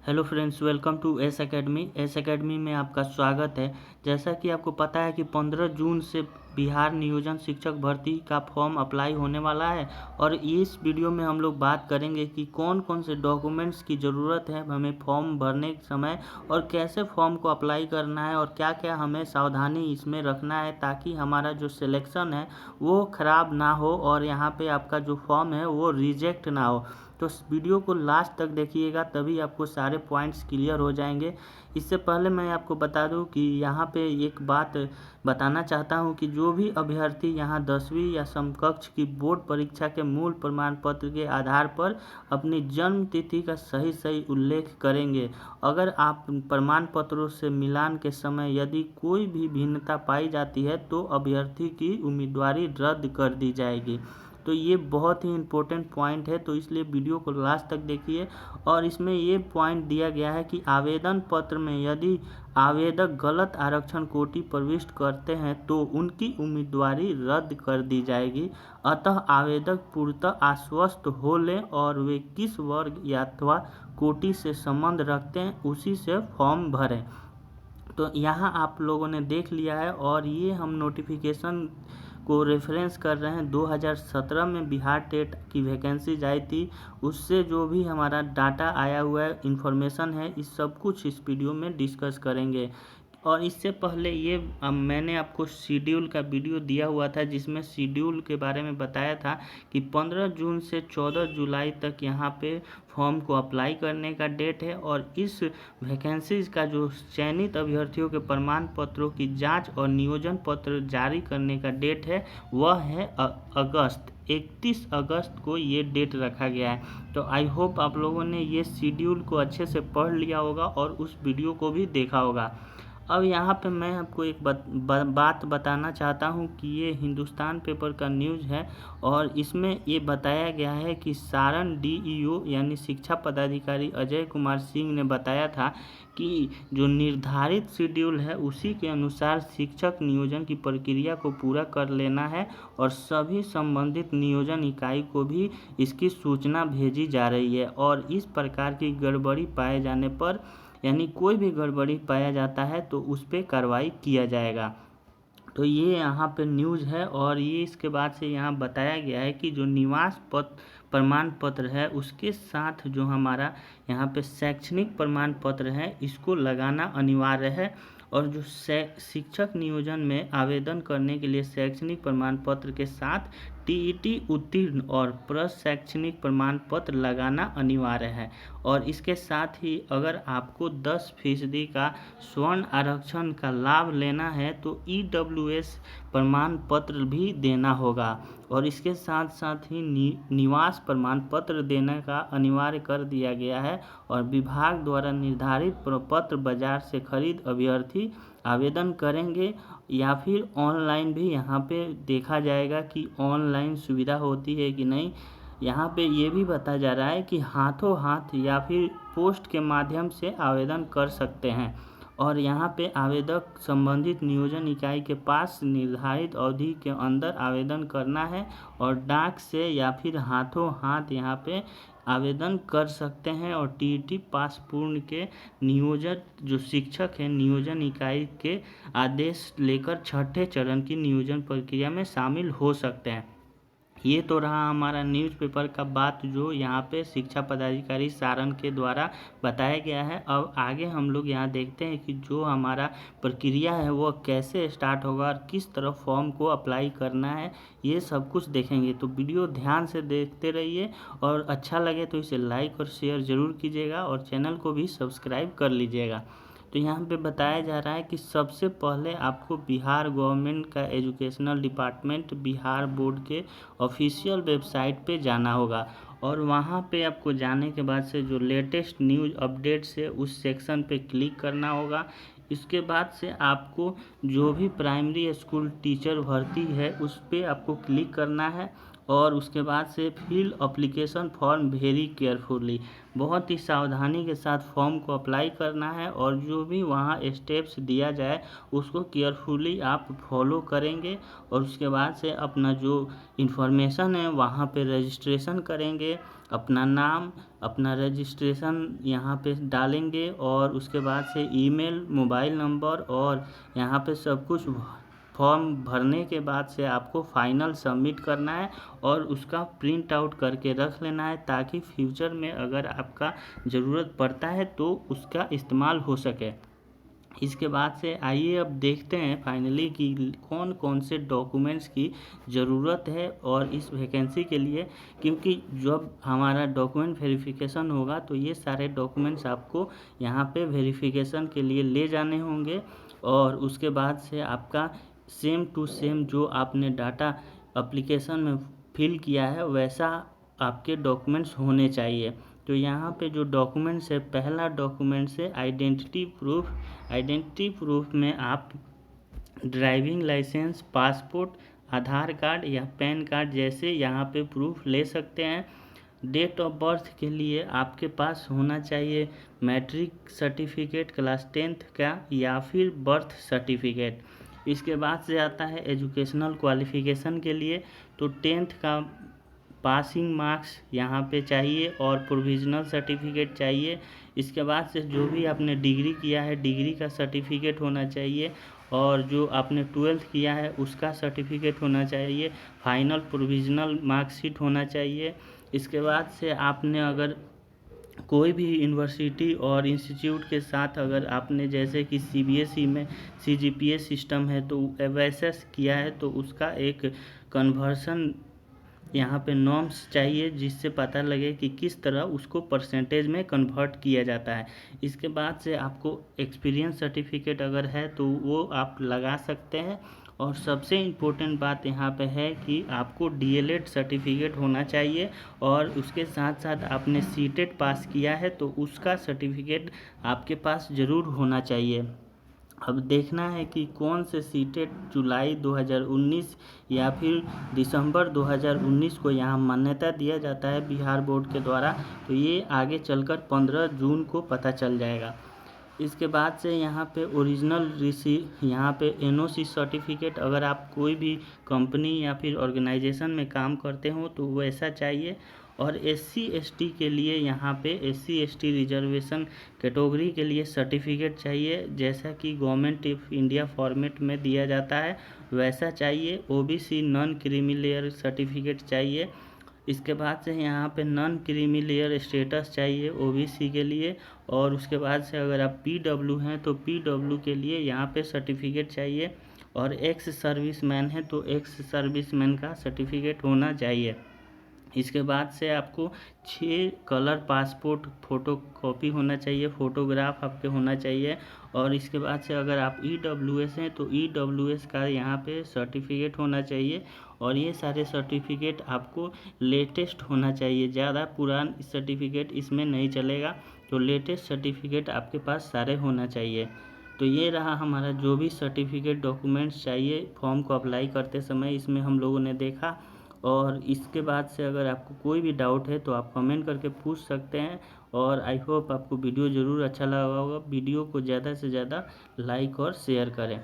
Hello friends, welcome to S academy. S academy में आपका स्वागत है। जैसा कि आपको पता है कि 15 जून से बिहार नियोजन शिक्षक भर्ती का फॉर्म अप्लाई होने वाला है और इस वीडियो में हम लोग बात करेंगे कि कौन कौन से डॉक्यूमेंट्स की ज़रूरत है हमें फॉर्म भरने के समय और कैसे फॉर्म को अप्लाई करना है और क्या क्या हमें सावधानी इसमें रखना है ताकि हमारा जो सिलेक्शन है वो ख़राब ना हो और यहाँ पे आपका जो फॉर्म है वो रिजेक्ट ना हो। तो इस वीडियो को लास्ट तक देखिएगा, तभी आपको सारे पॉइंट्स क्लियर हो जाएंगे। इससे पहले मैं आपको बता दूं कि यहाँ पे एक बात बताना चाहता हूँ कि जो भी अभ्यर्थी यहाँ 10वीं या समकक्ष की बोर्ड परीक्षा के मूल प्रमाण पत्र के आधार पर अपनी जन्म तिथि का सही सही उल्लेख करेंगे, अगर आप प्रमाण पत्रों से मिलान के समय यदि कोई भी भिन्नता पाई जाती है तो अभ्यर्थी की उम्मीदवारी रद्द कर दी जाएगी। तो ये बहुत ही इम्पोर्टेंट पॉइंट है, तो इसलिए वीडियो को लास्ट तक देखिए। और इसमें ये पॉइंट दिया गया है कि आवेदन पत्र में यदि आवेदक गलत आरक्षण कोटि प्रविष्ट करते हैं तो उनकी उम्मीदवारी रद्द कर दी जाएगी। अतः आवेदक पूर्णतः आश्वस्त हो लें और वे किस वर्ग अथवा कोटि से संबंध रखते हैं उसी से फॉर्म भरें। तो यहाँ आप लोगों ने देख लिया है और ये हम नोटिफिकेशन को रेफरेंस कर रहे हैं। 2017 में बिहार टेट की वैकेंसीज आई थी, उससे जो भी हमारा डाटा आया हुआ है, इन्फॉर्मेशन है, इस सब कुछ इस वीडियो में डिस्कस करेंगे। और इससे पहले ये मैंने आपको शेड्यूल का वीडियो दिया हुआ था जिसमें शेड्यूल के बारे में बताया था कि 15 जून से 14 जुलाई तक यहाँ पे फॉर्म को अप्लाई करने का डेट है और इस वैकेंसीज का जो चयनित अभ्यर्थियों के प्रमाण पत्रों की जांच और नियोजन पत्र जारी करने का डेट है वह है अगस्त 31 अगस्त को ये डेट रखा गया है। तो आई होप आप लोगों ने ये शेड्यूल को अच्छे से पढ़ लिया होगा और उस वीडियो को भी देखा होगा। अब यहाँ पे मैं आपको एक बात बताना चाहता हूँ कि ये हिंदुस्तान पेपर का न्यूज़ है और इसमें ये बताया गया है कि सारण डीईओ यानी शिक्षा पदाधिकारी अजय कुमार सिंह ने बताया था कि जो निर्धारित शेड्यूल है उसी के अनुसार शिक्षक नियोजन की प्रक्रिया को पूरा कर लेना है और सभी संबंधित नियोजन इकाई को भी इसकी सूचना भेजी जा रही है और इस प्रकार की गड़बड़ी पाए जाने पर यानी कोई भी गड़बड़ी पाया जाता है तो उस पर कार्रवाई किया जाएगा। तो ये यहाँ पे न्यूज़ है और ये इसके बाद से यहाँ बताया गया है कि जो निवास प्रमाण पत्र है उसके साथ जो हमारा यहाँ पे शैक्षणिक प्रमाण पत्र है इसको लगाना अनिवार्य है और जो शिक्षक नियोजन में आवेदन करने के लिए शैक्षणिक प्रमाण पत्र के साथ टीईटी उत्तीर्ण और प्रशैक्षणिक प्रमाण पत्र लगाना अनिवार्य है। और इसके साथ ही अगर आपको 10% का स्वर्ण आरक्षण का लाभ लेना है तो ईडब्ल्यूएस प्रमाण पत्र भी देना होगा और इसके साथ साथ ही निवास प्रमाण पत्र देने का अनिवार्य कर दिया गया है और विभाग द्वारा निर्धारित प्रपत्र बाजार से खरीद अभ्यर्थी आवेदन करेंगे या फिर ऑनलाइन भी यहाँ पे देखा जाएगा कि ऑनलाइन सुविधा होती है कि नहीं। यहाँ पे ये भी बताया जा रहा है कि हाथों हाथ या फिर पोस्ट के माध्यम से आवेदन कर सकते हैं और यहाँ पे आवेदक संबंधित नियोजन इकाई के पास निर्धारित अवधि के अंदर आवेदन करना है और डाक से या फिर हाथों हाथ यहाँ पे आवेदन कर सकते हैं और टीईटी पास पूर्ण के नियोजक जो शिक्षक हैं नियोजन इकाई के आदेश लेकर छठे चरण की नियोजन प्रक्रिया में शामिल हो सकते हैं। ये तो रहा हमारा न्यूज़पेपर का बात जो यहाँ पे शिक्षा पदाधिकारी सारण के द्वारा बताया गया है। अब आगे हम लोग यहाँ देखते हैं कि जो हमारा प्रक्रिया है वो कैसे स्टार्ट होगा और किस तरह फॉर्म को अप्लाई करना है, ये सब कुछ देखेंगे। तो वीडियो ध्यान से देखते रहिए और अच्छा लगे तो इसे लाइक और शेयर ज़रूर कीजिएगा और चैनल को भी सब्सक्राइब कर लीजिएगा। तो यहाँ पे बताया जा रहा है कि सबसे पहले आपको बिहार गवर्नमेंट का एजुकेशनल डिपार्टमेंट बिहार बोर्ड के ऑफिशियल वेबसाइट पे जाना होगा और वहाँ पे आपको जाने के बाद से जो लेटेस्ट न्यूज़ अपडेट्स है उस सेक्शन पे क्लिक करना होगा। इसके बाद से आपको जो भी प्राइमरी स्कूल टीचर भर्ती है उस पर आपको क्लिक करना है और उसके बाद से fill application form very carefully, बहुत ही सावधानी के साथ फॉर्म को अप्लाई करना है और जो भी वहाँ स्टेप्स दिया जाए उसको केयरफुली आप फॉलो करेंगे और उसके बाद से अपना जो इन्फॉर्मेशन है वहाँ पे रजिस्ट्रेशन करेंगे, अपना नाम, अपना रजिस्ट्रेशन यहाँ पे डालेंगे और उसके बाद से ईमेल, मोबाइल नंबर और यहाँ पे सब कुछ फॉर्म भरने के बाद से आपको फाइनल सबमिट करना है और उसका प्रिंट आउट करके रख लेना है ताकि फ्यूचर में अगर आपका ज़रूरत पड़ता है तो उसका इस्तेमाल हो सके। इसके बाद से आइए अब देखते हैं फाइनली कि कौन कौन से डॉक्यूमेंट्स की ज़रूरत है और इस वैकेंसी के लिए, क्योंकि जब हमारा डॉक्यूमेंट वेरिफिकेशन होगा तो ये सारे डॉक्यूमेंट्स आपको यहाँ पे वेरिफिकेशन के लिए ले जाने होंगे और उसके बाद से आपका सेम टू सेम जो आपने डाटा एप्लीकेशन में फिल किया है वैसा आपके डॉक्यूमेंट्स होने चाहिए। तो यहाँ पे जो डॉक्यूमेंट्स है, पहला डॉक्यूमेंट्स है आइडेंटिटी प्रूफ। आइडेंटिटी प्रूफ में आप ड्राइविंग लाइसेंस, पासपोर्ट, आधार कार्ड या पैन कार्ड जैसे यहाँ पे प्रूफ ले सकते हैं। डेट ऑफ बर्थ के लिए आपके पास होना चाहिए मैट्रिक सर्टिफिकेट क्लास 10th का या फिर बर्थ सर्टिफिकेट। इसके बाद से आता है एजुकेशनल क्वालिफिकेशन के लिए, तो 10th का पासिंग मार्क्स यहाँ पे चाहिए और प्रोविज़नल सर्टिफिकेट चाहिए। इसके बाद से जो भी आपने डिग्री किया है डिग्री का सर्टिफिकेट होना चाहिए और जो आपने 12th किया है उसका सर्टिफिकेट होना चाहिए, फाइनल प्रोविज़नल मार्कशीट होना चाहिए। इसके बाद से आपने अगर कोई भी यूनिवर्सिटी और इंस्टीट्यूट के साथ अगर आपने जैसे कि सीबीएसई में सीजीपीए सिस्टम है तो वैसा किया है तो उसका एक कन्वर्सन यहाँ पे नॉर्म्स चाहिए जिससे पता लगे कि किस तरह उसको परसेंटेज में कन्वर्ट किया जाता है। इसके बाद से आपको एक्सपीरियंस सर्टिफिकेट अगर है तो वो आप लगा सकते हैं और सबसे इम्पोर्टेंट बात यहाँ पे है कि आपको डीएलएड सर्टिफिकेट होना चाहिए और उसके साथ साथ आपने सीटेट पास किया है तो उसका सर्टिफिकेट आपके पास ज़रूर होना चाहिए। अब देखना है कि कौन से सीटेट जुलाई 2019 या फिर दिसंबर 2019 को यहाँ मान्यता दिया जाता है बिहार बोर्ड के द्वारा, तो ये आगे चलकर 15 जून को पता चल जाएगा। इसके बाद से यहाँ पे ओरिजिनल रिसीव, यहाँ पे एनओसी सर्टिफिकेट अगर आप कोई भी कंपनी या फिर ऑर्गेनाइजेशन में काम करते हो तो वैसा चाहिए। और एससी एसटी के लिए यहाँ पे एससी एसटी रिजर्वेशन कैटेगरी के लिए सर्टिफिकेट चाहिए जैसा कि गवर्नमेंट ऑफ इंडिया फॉर्मेट में दिया जाता है वैसा चाहिए। OBC non creamy layer certificate चाहिए। इसके बाद से यहाँ पे नॉन क्रीमी लेयर स्टेटस चाहिए ओबीसी के लिए और उसके बाद से अगर आप पीडब्ल्यू हैं तो पीडब्ल्यू के लिए यहाँ पे सर्टिफिकेट चाहिए और एक्स सर्विसमैन है तो एक्स सर्विसमैन का सर्टिफिकेट होना चाहिए। इसके बाद से आपको 6 कलर पासपोर्ट फ़ोटो कॉपी होना चाहिए, फ़ोटोग्राफ आपके होना चाहिए। और इसके बाद से अगर आप ईडब्ल्यूएस हैं तो ईडब्ल्यूएस का यहाँ पे सर्टिफिकेट होना चाहिए और ये सारे सर्टिफिकेट आपको लेटेस्ट होना चाहिए, ज़्यादा पुरान सर्टिफिकेट इसमें नहीं चलेगा, तो लेटेस्ट सर्टिफिकेट आपके पास सारे होना चाहिए। तो ये रहा हमारा जो भी सर्टिफिकेट डॉक्यूमेंट्स चाहिए फॉर्म को अप्लाई करते समय, इसमें हम लोगों ने देखा। और इसके बाद से अगर आपको कोई भी डाउट है तो आप कमेंट करके पूछ सकते हैं और आई होप आपको वीडियो ज़रूर अच्छा लगा होगा। वीडियो को ज़्यादा से ज़्यादा लाइक और शेयर करें।